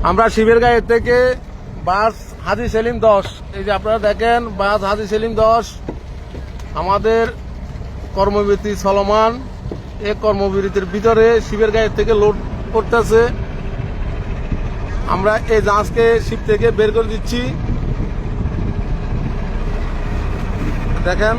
আমরা শিবের গায়ে থেকে বাস হাজী সেলিম 10, এই যে আপনারা দেখেন বাস হাজী সেলিম 10 আমাদের কর্মবিরতি চলমান। এই কর্মবিরতির ভিতরে শিবের গায়ে থেকে লোড করতেছে। আমরা এই জাহাজকে শিপ থেকে বের করে দিচ্ছি। দেখেন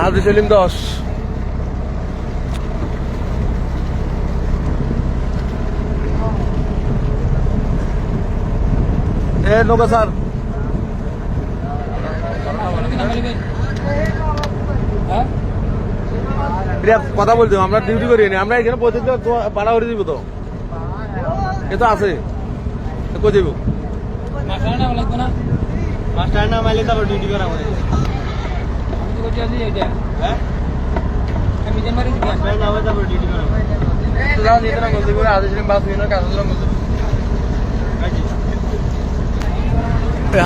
হাজী সেলিম 10। নৌকা স্যার কথা বলছি, আমরা ডিউটি করি নি, আমরা এখানে পৌঁছে ভাড়া করে দিব। তো এ তো আছে কই দিব মাস্টার নাম আইলে তারপর ডিউটি করা হবে।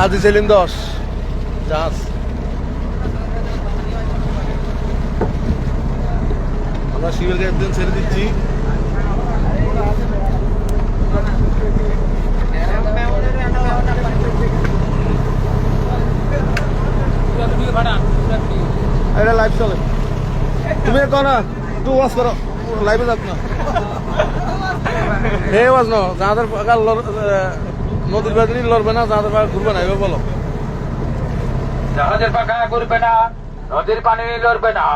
হাজী সেলিম 10 জাহাজ। আমরা শিবের গায়ে একদিন ছেড়ে দিচ্ছি। এটা লাইভ চলে, তুমি কো না একটু ওয়াজ করো, লাইভে যাক না। হে ওয়াজ না, যাদের নদীর বাজারে লড়বে না, যাদের ঘুরবে না, এবার বলো। জাহাজের পাখা ঘুরবে না, নদীর পানি লড়বে না,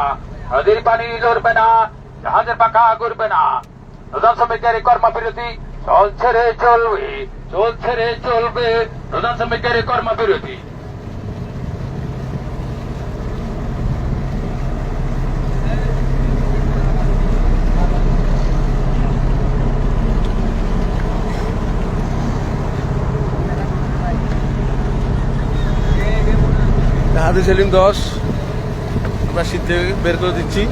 নদীর পানি লড়বে না, জাহাজের পাখা ঘুরবে না। প্রধান শ্রমিকের কর্মবিরতি চলছে রে চলবে, চলছে রে চলবে, প্রধান শ্রমিকের কর্মবিরতি। হাজী সেলিম 10 আমরা শীত থেকে বের করে দিচ্ছি।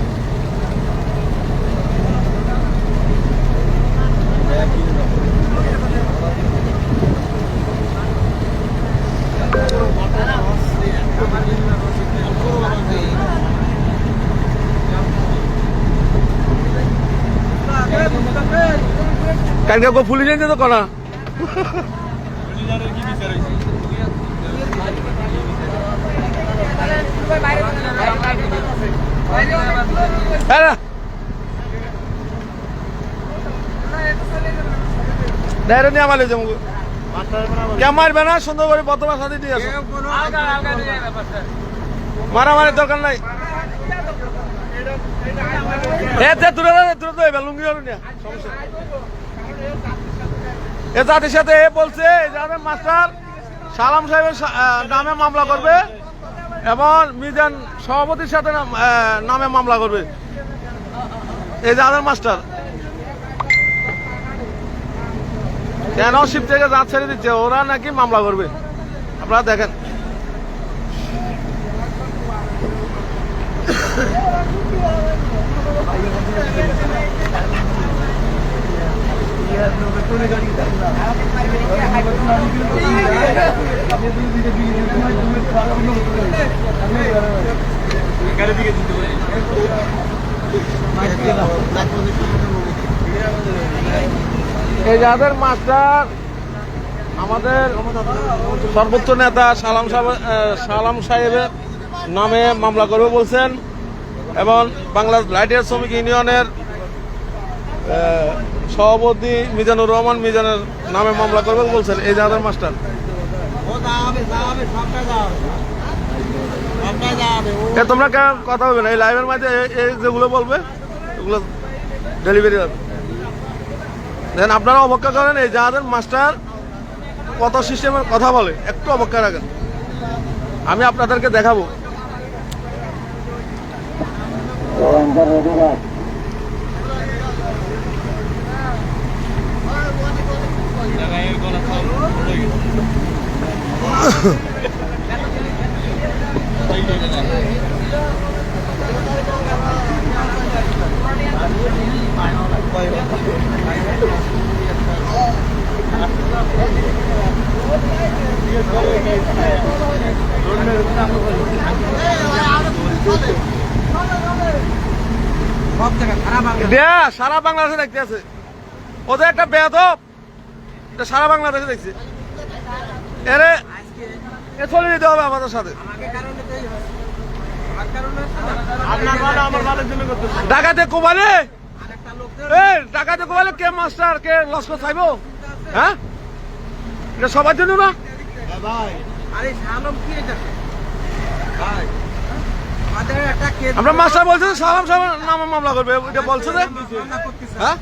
কালকে পুলিশ এনে তো কনা মারবে না, সুন্দর করে বর্তমান সাথে দিয়ে আসো, মারামারির দরকার নাই। এ জাতির সাথে এ বলছে যাদের মাস্টার সালাম সাহেবের নামে মামলা করবে এবং মিজান সভাপতির সাথে নামে মামলা করবে। এই যে আমাদের মাস্টার কেন শিব থেকে জাত ছেড়ে দিচ্ছে, ওরা নাকি মামলা করবে। আপনারা দেখেন এই যাদের মাস্টার আমাদের সর্বোচ্চ নেতা সালাম সাহেবের নামে মামলা করবে বলছেন এবং বাংলাদেশ লাইটের শ্রমিক ইউনিয়নের সভাপতি মিজানুর রহমান মিজানের নামে মামলা করবে বলছেন। এই যাদের মাস্টার তোমরা কথা বলবে না, এই লাইভের মাঝে যেগুলো বলবে ওগুলো ডেলিভারি হবে। দেখেন আপনারা অপেক্ষা করেন, এই যাদের মাস্টার কত সিস্টেমের কথা বলে, একটু অপেক্ষা রাখেন, আমি আপনাদেরকে দেখাবো। এটা সারা বাংলাদেশে দেখতে আছে, ওদের একটা বেয়াদব, এটা সারা বাংলাদেশে দেখছি। এরে এ চলে যেতে হবে আমাদের সাথে। ডাকাতে কোবালে, ডাকাতে কোবালে কে মাস্টার কে লস্কর চাইব? হ্যাঁ, এটা সবার জন্য না। আমরা মাস্টার বলছে সালাম সালাম নাম মামলা করবে, এটা বলছে যে হ্যাঁ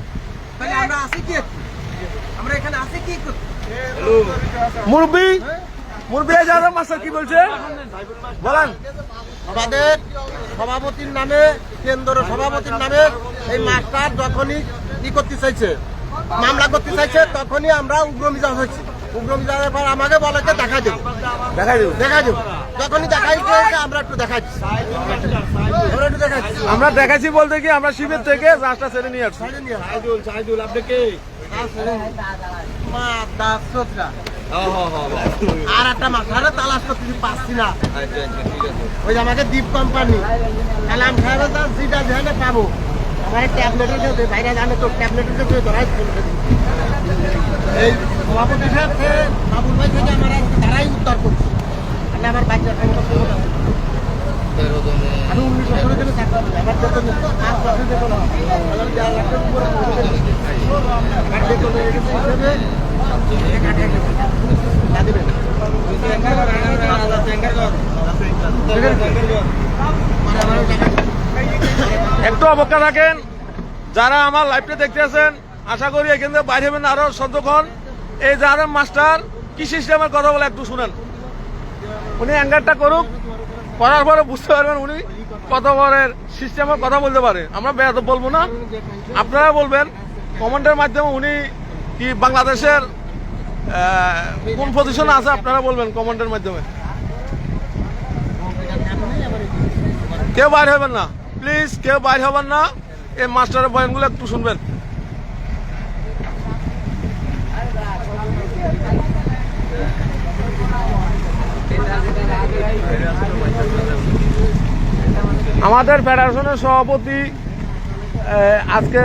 মুরব্বী মুরব্বী যারা মাস্টার কি বলছে বলেন। আমাদের সভাপতির নামে, কেন্দ্র সভাপতির নামে এই মাস্টার যখনই কি করতে চাইছে, মামলা করতে চাইছে, তখনই আমরা উগ্র মিজাজ হয়েছি। উগ্র মিজাজের পর আমাকে বলে যে দেখাই দেবো, দেখাই দেবো, দেখাই দেবো। যখনই দেখাই দিয়েছে আমরা একটু দেখাচ্ছি, আমরা একটু দেখাচ্ছি। আমরা দেখাচ্ছি বলতে কি আমরা শিবের থেকে জাহাজটা ছেড়ে নিয়ে আসছি। আপনি কে? আর একটা মাস্টারে তালাশ করতেছি, পাচ্ছি না। ওই যে আমাকে দ্বীপ কোম্পানি কালাম সাহেবের যেটা যেখানে পাবো, আমার ট্যাবলেটের সাথে বাইরে জানে তো, ট্যাবলেটের সাথে ধরাই এই সভাপতি সাহেব বাবুল ভাই থেকে আমার তারাই উদ্ধার করছি। তাহলে আমার বাচ্চা আমি 19 বছরের জন্য থাকতে হবে, আমার যত 5 বছর যেত না, আমার 4 লাখের উপরে একটু অপেক্ষা থাকেন যারা আমার লাইভটা দেখতে আছেন, আশা করি এখান থেকে বাইরে হবেন আরো সন্তক্ষণ। এই যারা মাস্টার কি সিস্টেমের কথা বলে একটু শুনেন, উনি অ্যাঙ্গারটা করুক, করার পরে বুঝতে পারবেন উনি কত বড়ের সিস্টেমের কথা বলতে পারে। আমরা বেয়াদব বলবো না, আপনারা বলবেন কমেন্টের মাধ্যমে উনি কি বাংলাদেশের কোন পজিশনে আছে আপনারা বলবেন কমেন্টের মাধ্যমে। কেউ বাইরে হবেন না প্লিজ, কেউ বাইরে হবেন না, এই মাস্টারের বয়ানগুলো একটু শুনবেন। আমাদের ফেডারেশনের সভাপতি আজকে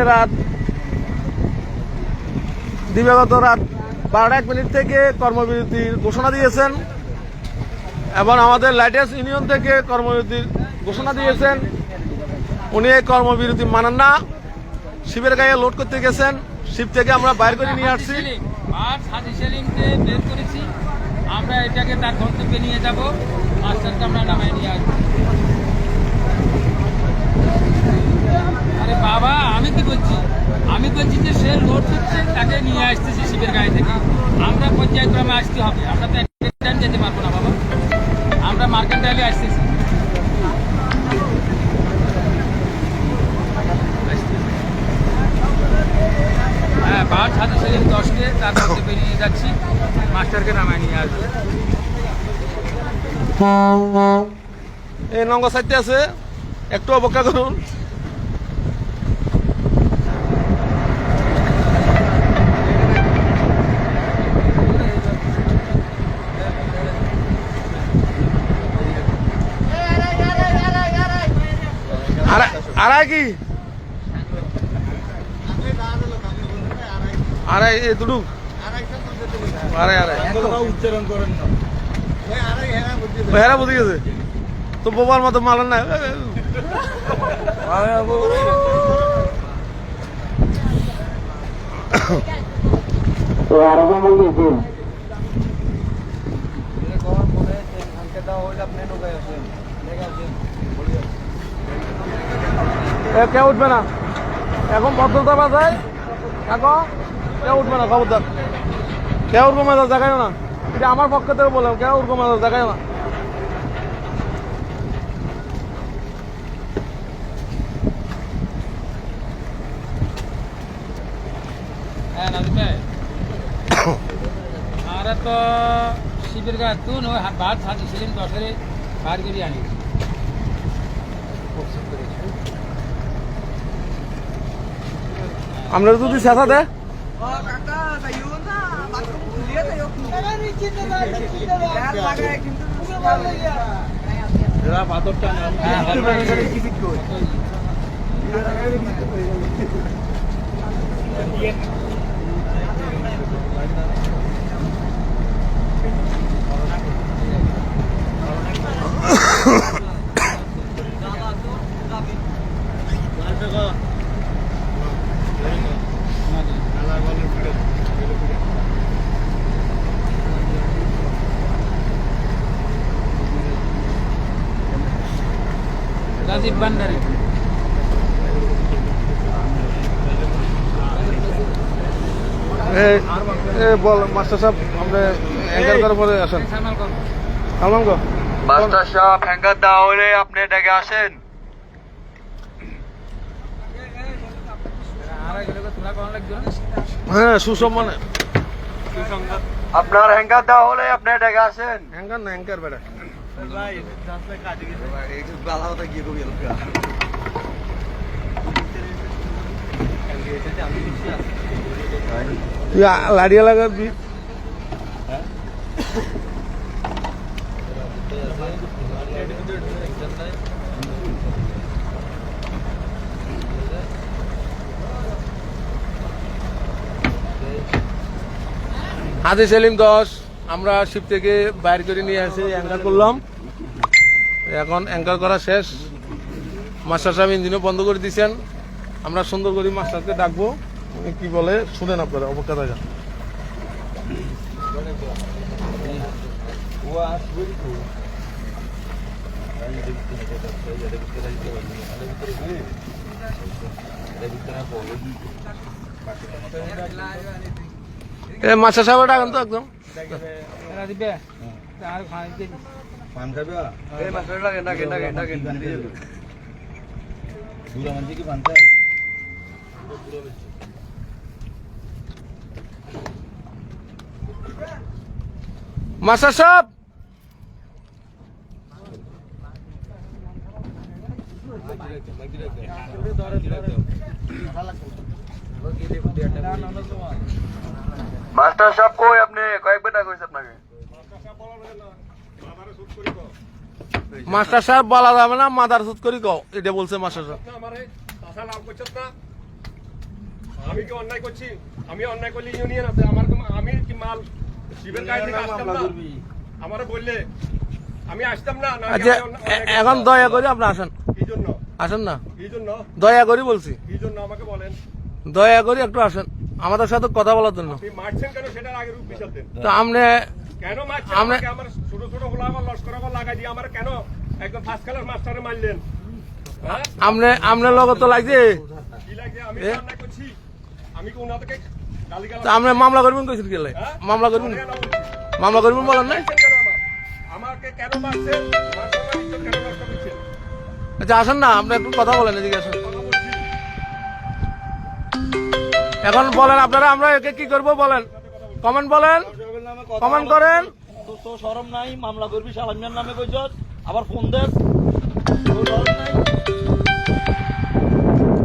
দিবাগত রাত 12:01 থেকে কর্মবিরতির ঘোষণা দিয়েছেন এবং আমাদের লাইটার্স ইউনিয়ন থেকে কর্মবিরতির ঘোষণা দিয়েছেন। উনি এই কর্মবিরতি মানেন না, শিবের গায়ে লোড করতে গেছেন, শিব থেকে আমরা বাইর করে নিয়ে আসছি। বের করেছি, আমরা এটাকে তার গন্তব্যে নিয়ে যাব, মাস্টারকে আমরা নামায় নিয়ে আসবো। আরে বাবা, আমি কি বলছি, আমি বলছি যে সে লোড করছে, তাকে নিয়ে আসতেছি শিবের গায়ে থেকে। আমরা পর্যায়ক্রমে আসতে হবে, আমরা তো একটা যেতে পারবো না বাবা, আমরা মার্কেন্টাইলে আসতেছি। হ্যাঁ, 5:10কে তার গন্তব্যে নিয়ে যাচ্ছি, মাস্টারকে নামায় নিয়ে আসবো। এই নঙ্গ সাইডে আছে, একটু অপেক্ষা করুন। আড়াই কি আড়াই দুটো আড়াই আড়াই উচ্চারণ করেন না, হেরা বুঝে গেছে তো বোবার মতো মালেন না। কেউ উঠবে না এখন, ভদ্রতা বাজায় এখন কেউ উঠবে না, খবরদার কেউ ওরকম মেজাজ দেখায় না, এটা আমার পক্ষ থেকে বললাম, কেউ ওরকম মেজাজ দেখায় না। হ্যাঁ নাজিব ভাই, আমরা তো শিবের গায়ে তুন ওই 5:10 বার করে আনি। আমরা যদি চেষ্টা দেয় রাজীব ভান্ডারী বল মাস্টার সাহেব আপনি অ্যাঙ্কার করার পরে আসেন সামাল কর সালমান গো মাস্টার সাহেব হ্যাঙ্গার দেওয়া হলে আপনি ডেকে আসেন। আর এগুলো তোলা কোন লাগবে না হ্যাঁ সুসম্মানে আপনার হ্যাঙ্গার দেওয়া হলে আপনি ডেকে আসেন। অ্যাঙ্কার না অ্যাঙ্কার বেটা তুই লাড়িয়া লাগাবি হাজি সেলিম 10 আমরা শিপ থেকে বাইরে করে নিয়ে আসি অ্যাঙ্কার করলাম। এখন অ্যাঙ্কার করা শেষ। মাস্টার সাহেব ইঞ্জিনও বন্ধ করে দিয়েছেন। আমরা সুন্দর করে মাস্টারকে ডাকবো, উনি কি বলে শুনেন আপনারা, অপেক্ষা থাকেন। মাস্টার সাহেব ডাকেন তো একদম রাজীব আর খাইতে পান খাবে এই মাস্টার ডাকেন ডাকেন ডাকেন ডাকেন। দুরা মানছি কি পান খায় মাস্টার সাহেব মাস্টার সাহেব কই আপনি? কয়েকবার ডাক হয়েছে আপনাকে। মাস্টার সাহেব বলা যাবে না, মাদার সুদ করি কও, এটা বলছে মাস্টার সাহেব। আমি কি অন্যায় করছি? আমি অন্যায় করলে ইউনিয়ন আছে আমার, আমি কি মাল শিবের গায়ে থেকে আসতাম না? আমারে বললে আমি আসতাম না। আচ্ছা এখন দয়া করে আপনি আসেন, কি জন্য? আসেন না, কি জন্য? দয়া করি বলছি, কি জন্য আমাকে বলেন? দয়া করে একটু আসেন আমাদের সাথে কথা বলার জন্য। আপনি মারছেন কেন সেটার আগে রূপ বিচার দেন। তো আপনি কেন মারছেন আমরা- আমাকে? আমার ছোট ছোট হলো আমার লস্কর আবার লাগাই দিয়ে আমার কেন একদম ফার্স্ট ক্লাস মাস্টারে মারলেন? হ্যাঁ আপনার লগত তো লাগছে, কি লাগছে? আমি কি অন্যায় করছি? আমি কি ওনাদেরকে গালিগালাজ তো আপনি মামলা করবেন কইছেন গেলে, হ্যাঁ? মামলা করবেন, কেন বলছি? মামলা করবেন বলেন নাই? মারছেন কেন আমাকে কেন মারছেন? মারছেন না, ইজ্জত কেন নষ্ট করছেন? আচ্ছা আসেন না, আপনি একটু কথা বলেন, এদিকে আসেন। কথা বলছি। এখন বলেন আপনারা, আমরা একে কি করবো বলেন, কমেন্ট বলেন, কমেন্ট করেন। তো সরম নাই, মামলা করবি সালামিয়ার নামে কইছস, আবার ফোন দেস